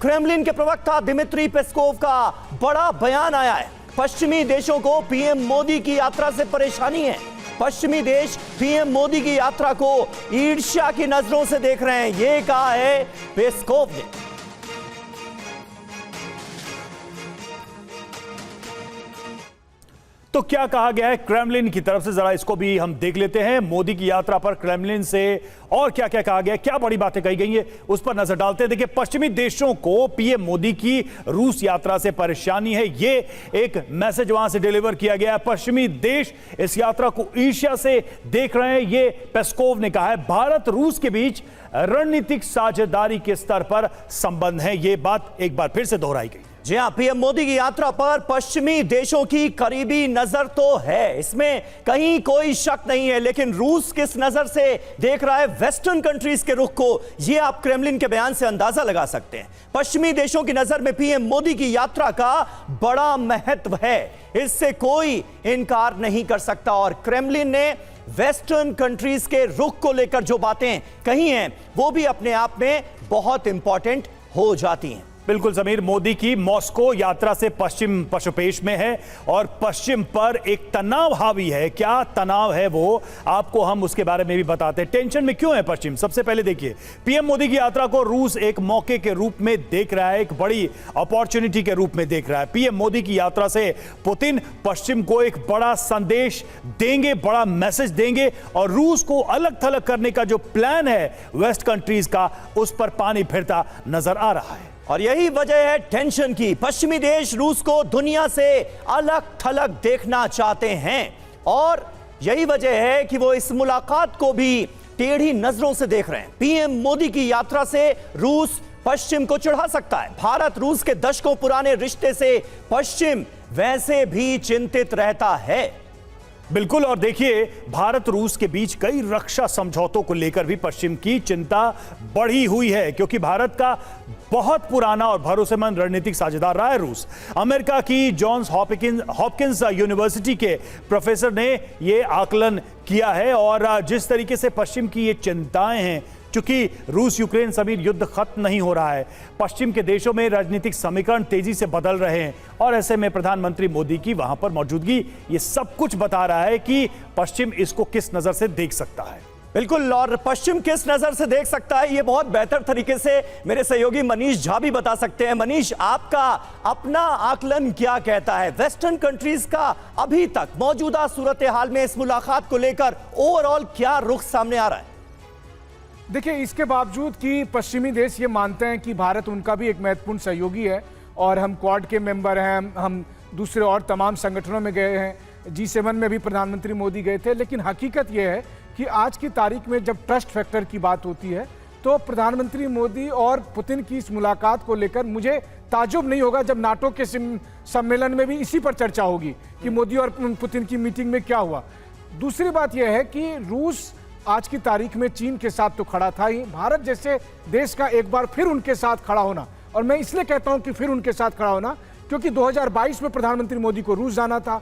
Kremlin के प्रवक्ता Dmitry Peskov का बड़ा बयान आया है। पश्चिमी देशों को पीएम मोदी की यात्रा से परेशानी है। पश्चिमी देश पीएम मोदी की यात्रा को ईर्ष्या की नजरों से देख रहे हैं, यह कहा है पेस्कोव ने। तो क्या कहा गया है क्रेमलिन की तरफ से, जरा इसको भी हम देख लेते हैं। मोदी की यात्रा पर क्रेमलिन से और क्या क्या कहा गया, क्या बड़ी बातें कही गई है, उस पर नजर डालते हैं। देखिए, पश्चिमी देशों को पीएम मोदी की रूस यात्रा से परेशानी है, ये एक मैसेज वहां से डिलीवर किया गया है। पश्चिमी देश इस यात्रा को ईर्ष्या से देख रहे हैं, ये पेस्कोव ने कहा है। भारत रूस के बीच रणनीतिक साझेदारी के स्तर पर संबंध है, ये बात एक बार फिर से दोहराई गई। जी हां, पीएम मोदी की यात्रा पर पश्चिमी देशों की करीबी नजर तो है, इसमें कहीं कोई शक नहीं है, लेकिन रूस किस नजर से देख रहा है वेस्टर्न कंट्रीज के रुख को, यह आप क्रेमलिन के बयान से अंदाजा लगा सकते हैं। पश्चिमी देशों की नजर में पीएम मोदी की यात्रा का बड़ा महत्व है, इससे कोई इनकार नहीं कर सकता। और क्रेमलिन ने वेस्टर्न कंट्रीज के रुख को लेकर जो बातें कही हैं, वो भी अपने आप में बहुत इंपॉर्टेंट हो जाती हैं। बिल्कुल समीर, मोदी की मॉस्को यात्रा से पश्चिम पशुपेश में है और पश्चिम पर एक तनाव हावी है। क्या तनाव है वो आपको हम उसके बारे में भी बताते हैं। टेंशन में क्यों है पश्चिम? सबसे पहले देखिए, पीएम मोदी की यात्रा को रूस एक मौके के रूप में देख रहा है, एक बड़ी अपॉर्चुनिटी के रूप में देख रहा है। पीएम मोदी की यात्रा से पुतिन पश्चिम को एक बड़ा संदेश देंगे, बड़ा मैसेज देंगे और रूस को अलग थलग करने का जो प्लान है वेस्ट कंट्रीज का, उस पर पानी फिरता नजर आ रहा है। और यही वजह है टेंशन की। पश्चिमी देश रूस को दुनिया से अलग थलग देखना चाहते हैं और यही वजह है कि वो इस मुलाकात को भी टेढ़ी नजरों से देख रहे हैं। पीएम मोदी की यात्रा से रूस पश्चिम को चिढ़ा सकता है। भारत रूस के दशकों पुराने रिश्ते से पश्चिम वैसे भी चिंतित रहता है। बिल्कुल, और देखिए, भारत रूस के बीच कई रक्षा समझौतों को लेकर भी पश्चिम की चिंता बढ़ी हुई है, क्योंकि भारत का बहुत पुराना और भरोसेमंद रणनीतिक साझेदार रहा है रूस। अमेरिका की जॉन्स हॉपकिंस यूनिवर्सिटी के प्रोफेसर ने यह आकलन किया है और जिस तरीके से पश्चिम की ये चिंताएं हैं, चूंकि रूस यूक्रेन समीर युद्ध खत्म नहीं हो रहा है, पश्चिम के देशों में राजनीतिक समीकरण तेजी से बदल रहे हैं और ऐसे में प्रधानमंत्री मोदी की वहां पर मौजूदगी ये सब कुछ बता रहा है कि पश्चिम इसको किस नजर से देख सकता है। बिल्कुल, और पश्चिम किस नजर से देख सकता है, ये बहुत बेहतर तरीके से मेरे सहयोगी मनीष झा भी बता सकते हैं। मनीष, आपका अपना आकलन क्या कहता है? वेस्टर्न कंट्रीज का अभी तक मौजूदा सूरत हाल में इस मुलाकात को लेकर ओवरऑल क्या रुख सामने आ रहा है? देखिए, इसके बावजूद कि पश्चिमी देश ये मानते हैं कि भारत उनका भी एक महत्वपूर्ण सहयोगी है और हम क्वाड के मेंबर हैं, हम दूसरे और तमाम संगठनों में गए हैं, G7 में भी प्रधानमंत्री मोदी गए थे, लेकिन हकीकत ये है कि आज की तारीख में जब ट्रस्ट फैक्टर की बात होती है तो प्रधानमंत्री मोदी और पुतिन की इस मुलाकात को लेकर मुझे ताज्जुब नहीं होगा जब नाटो के सम्मेलन में भी इसी पर चर्चा होगी कि मोदी और पुतिन की मीटिंग में क्या हुआ। दूसरी बात यह है कि रूस आज की तारीख में चीन के साथ तो खड़ा था ही, भारत जैसे देश का एक बार फिर उनके साथ खड़ा होना, और मैं इसलिए कहता हूं कि फिर उनके साथ खड़ा होना क्योंकि 2022 में प्रधानमंत्री मोदी को रूस जाना था,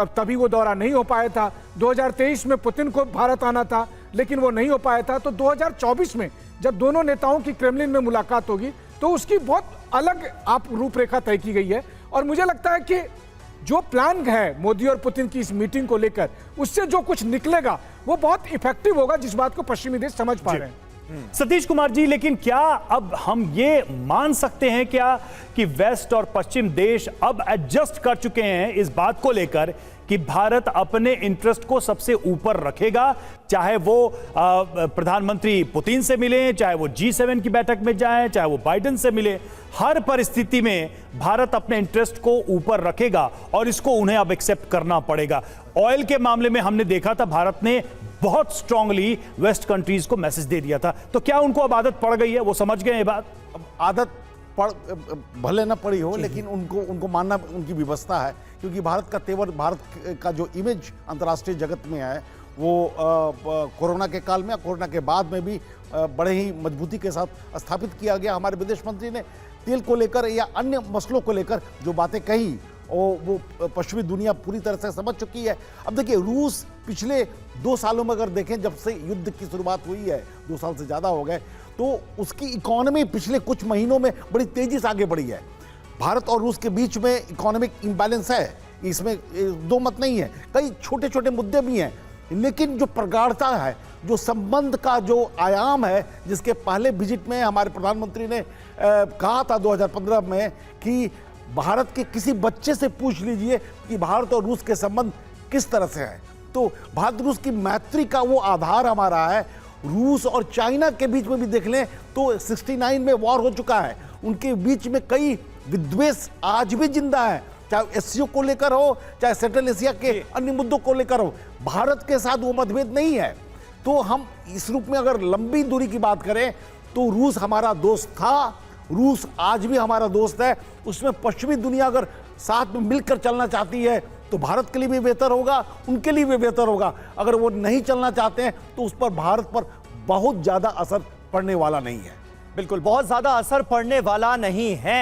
तभी वो दौरा नहीं हो पाया था। 2023 में पुतिन को भारत आना था, लेकिन वो नहीं हो पाया था। तो 2024 में जब दोनों नेताओं की क्रेमलिन में मुलाकात होगी तो उसकी बहुत अलग आप रूपरेखा तय की गई है और मुझे लगता है कि जो प्लान है मोदी और पुतिन की इस मीटिंग को लेकर, उससे जो कुछ निकलेगा वो बहुत इफेक्टिव होगा, जिस बात को पश्चिमी देश समझ पा रहे हैं। सतीश कुमार जी, लेकिन क्या अब हम ये मान सकते हैं क्या कि वेस्ट और पश्चिम देश अब एडजस्ट कर चुके हैं इस बात को लेकर कि भारत अपने इंटरेस्ट को सबसे ऊपर रखेगा, चाहे वो प्रधानमंत्री पुतिन से मिले, चाहे वो G7 की बैठक में जाएं, चाहे वो बाइडेन से मिले, हर परिस्थिति में भारत अपने इंटरेस्ट को ऊपर रखेगा और इसको उन्हें अब एक्सेप्ट करना पड़ेगा। ऑयल के मामले में हमने देखा था भारत ने बहुत स्ट्रांगली वेस्ट कंट्रीज को मैसेज दे दिया था, तो क्या उनको अब आदत पड़ गई है, वो समझ गए ये बात? अब आदत पड़ भले ना पड़ी हो, लेकिन उनको मानना उनकी व्यवस्था है, क्योंकि भारत का तेवर, भारत का जो इमेज अंतर्राष्ट्रीय जगत में है वो कोरोना के काल में, कोरोना के बाद में भी बड़े ही मजबूती के साथ स्थापित किया गया। हमारे विदेश मंत्री ने तेल को लेकर या अन्य मसलों को लेकर जो बातें कही वो पश्चिमी दुनिया पूरी तरह से समझ चुकी है। अब देखिए, रूस पिछले 2 सालों में अगर देखें, जब से युद्ध की शुरुआत हुई है, 2 साल से ज़्यादा हो गए, तो उसकी इकोनॉमी पिछले कुछ महीनों में बड़ी तेजी से आगे बढ़ी है। भारत और रूस के बीच में इकोनॉमिक इम्बैलेंस है, इसमें दो मत नहीं है। कई छोटे छोटे मुद्दे भी हैं, लेकिन जो प्रगाढ़ता है, जो संबंध का जो आयाम है, जिसके पहले विजिट में हमारे प्रधानमंत्री ने कहा था 2015 में कि भारत के किसी बच्चे से पूछ लीजिए कि भारत और रूस के संबंध किस तरह से है। तो भारत रूस की मैत्री का वो आधार हमारा है। रूस और चाइना के बीच में भी देख लें तो 69 में वॉर हो चुका है, उनके बीच में कई विद्वेष आज भी जिंदा है, चाहे एससीओ को लेकर हो, चाहे सेंट्रल एशिया के अन्य मुद्दों को लेकर हो। भारत के साथ वो मतभेद नहीं है। तो हम इस रूप में अगर लंबी दूरी की बात करें तो रूस हमारा दोस्त था, रूस आज भी हमारा दोस्त है। उसमें पश्चिमी दुनिया अगर साथ में मिलकर चलना चाहती है तो भारत के लिए भी बेहतर होगा, उनके लिए भी बेहतर होगा। अगर वो नहीं चलना चाहते हैं तो उस पर भारत पर बहुत ज्यादा असर पड़ने वाला नहीं है। बिल्कुल, बहुत ज्यादा असर पड़ने वाला नहीं है।